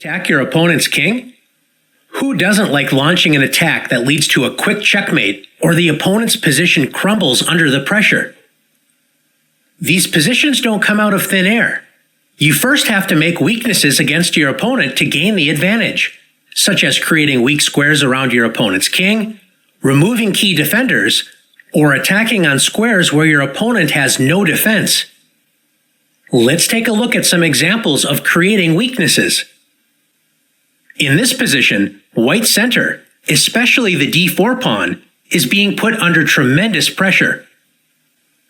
Attack your opponent's king? Who doesn't like launching an attack that leads to a quick checkmate or the opponent's position crumbles under the pressure? These positions don't come out of thin air. You first have to make weaknesses against your opponent to gain the advantage, such as creating weak squares around your opponent's king, removing key defenders, or attacking on squares where your opponent has no defense. Let's take a look at some examples of creating weaknesses. In this position, white's center, especially the d4 pawn, is being put under tremendous pressure.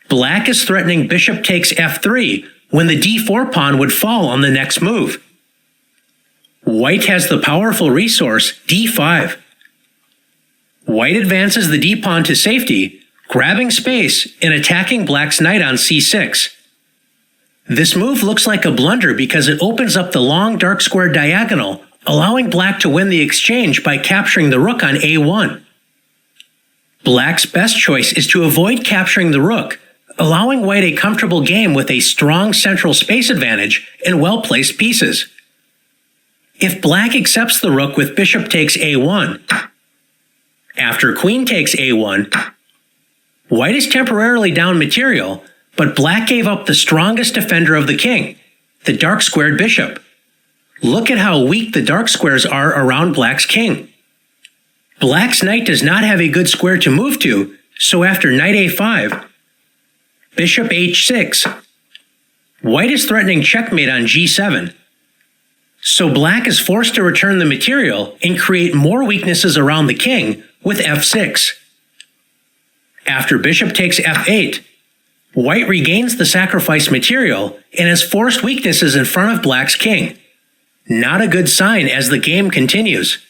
Black is threatening bishop takes f3 when the d4 pawn would fall on the next move. White has the powerful resource d5. White advances the d-pawn to safety, grabbing space and attacking black's knight on c6. This move looks like a blunder because it opens up the long dark square diagonal, allowing black to win the exchange by capturing the rook on a1. Black's best choice is to avoid capturing the rook, allowing white a comfortable game with a strong central space advantage and well-placed pieces. If black accepts the rook with bishop takes a1, after queen takes a1, white is temporarily down material, but black gave up the strongest defender of the king, the dark squared bishop. Look at how weak the dark squares are around black's king. Black's knight does not have a good square to move to, so after knight a5, bishop h6, white is threatening checkmate on g7. So black is forced to return the material and create more weaknesses around the king with f6. After bishop takes f8, white regains the sacrificed material and has forced weaknesses in front of black's king. Not a good sign as the game continues.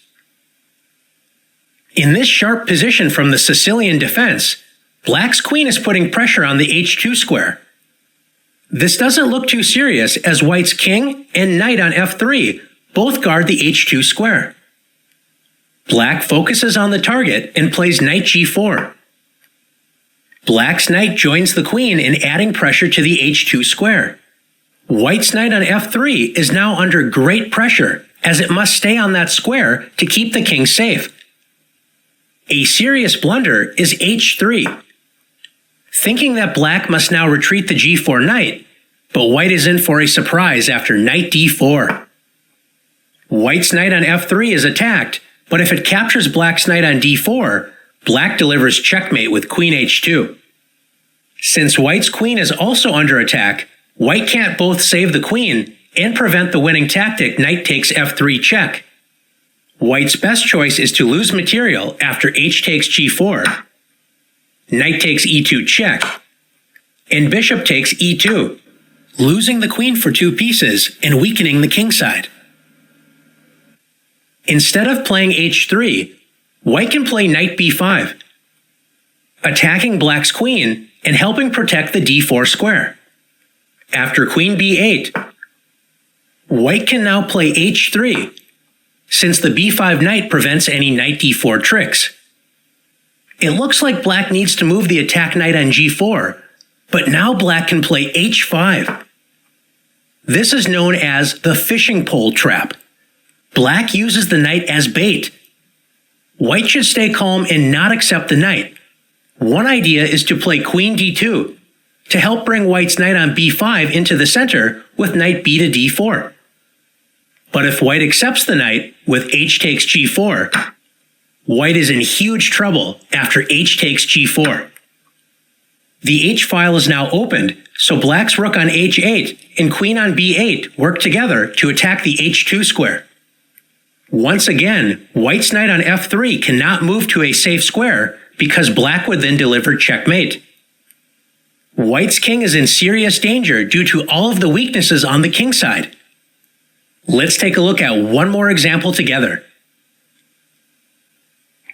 In this sharp position from the Sicilian defense, black's queen is putting pressure on the h2 square. This doesn't look too serious as white's king and knight on f3 both guard the h2 square. Black focuses on the target and plays knight g4. Black's knight joins the queen in adding pressure to the h2 square. White's knight on f3 is now under great pressure as it must stay on that square to keep the king safe. A serious blunder is h3. Thinking that black must now retreat the g4 knight, but white is in for a surprise after knight d4. White's knight on f3 is attacked, but if it captures black's knight on d4, black delivers checkmate with queen h2. Since white's queen is also under attack, white can't both save the queen and prevent the winning tactic knight takes f3 check. White's best choice is to lose material after h takes g4, knight takes e2 check, and bishop takes e2, losing the queen for 2 pieces and weakening the king side. Instead of playing h3, white can play knight b5, attacking black's queen and helping protect the d4 square. After queen b8, white can now play h3, since the b5 knight prevents any knight d4 tricks. It looks like black needs to move the attack knight on g4, but now black can play h5. This is known as the fishing pole trap. Black uses the knight as bait. White should stay calm and not accept the knight. One idea is to play queen d2 to help bring white's knight on b5 into the center with knight b to d4. But if white accepts the knight with h takes g4, white is in huge trouble after h takes g4. The h-file is now opened, so black's rook on h8 and queen on b8 work together to attack the h2 square. Once again, white's knight on f3 cannot move to a safe square because black would then deliver checkmate. White's king is in serious danger due to all of the weaknesses on the king side. Let's take a look at one more example together.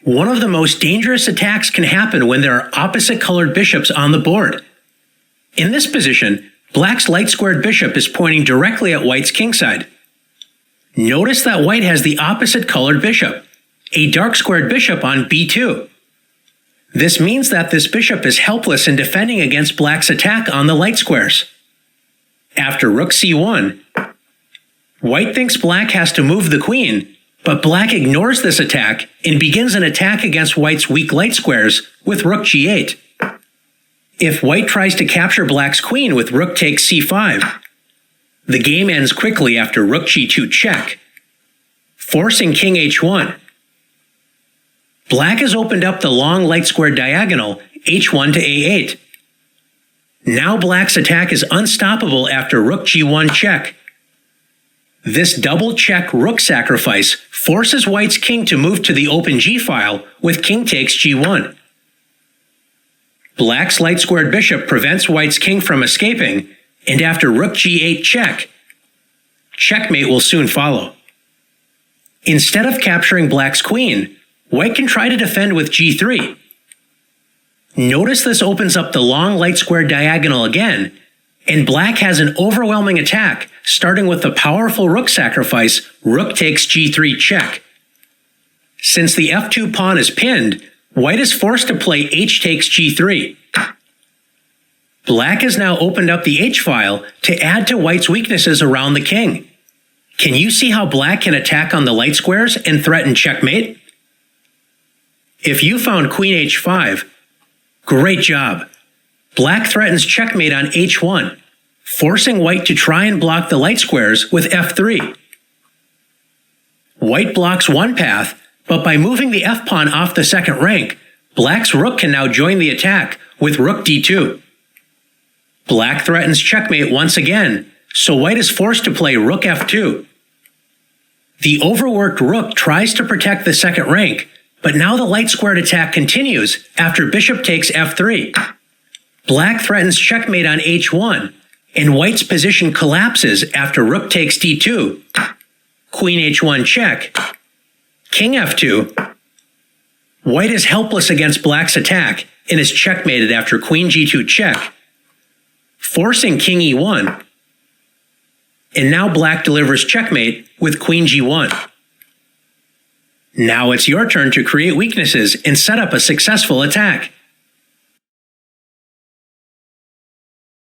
One of the most dangerous attacks can happen when there are opposite colored bishops on the board. In this position, black's light squared bishop is pointing directly at white's king side. Notice that white has the opposite colored bishop, a dark squared bishop on b2. This means that this bishop is helpless in defending against black's attack on the light squares. After rook c1, White thinks black has to move the queen, but black ignores this attack and begins an attack against white's weak light squares with rook g8. If white tries to capture black's queen with rook takes c5, the game ends quickly after rook g2 check, forcing king h1. Black has opened up the long light square diagonal h1 to a8. Now black's attack is unstoppable after rook g1 check. This double check rook sacrifice forces white's king to move to the open g-file with king takes g1. Black's light squared bishop prevents white's king from escaping, and after rook g8 check, checkmate will soon follow. Instead of capturing black's queen, white can try to defend with g3. Notice this opens up the long light square diagonal again, and black has an overwhelming attack, starting with the powerful rook sacrifice, rook takes g3 check. Since the f2 pawn is pinned, white is forced to play h takes g3. Black has now opened up the h-file to add to white's weaknesses around the king. Can you see how black can attack on the light squares and threaten checkmate? If you found queen h5, great job. Black threatens checkmate on h1, forcing white to try and block the light squares with f3. White blocks one path, but by moving the f-pawn off the second rank, black's rook can now join the attack with rook d2. Black threatens checkmate once again, so white is forced to play rook f2. The overworked rook tries to protect the second rank, but now the light squared attack continues after bishop takes f3. Black threatens checkmate on h1, and white's position collapses after rook takes d2, queen h1 check, king f2. White is helpless against black's attack and is checkmated after queen g2 check, forcing king e1. And now black delivers checkmate with queen g1. Now it's your turn to create weaknesses and set up a successful attack.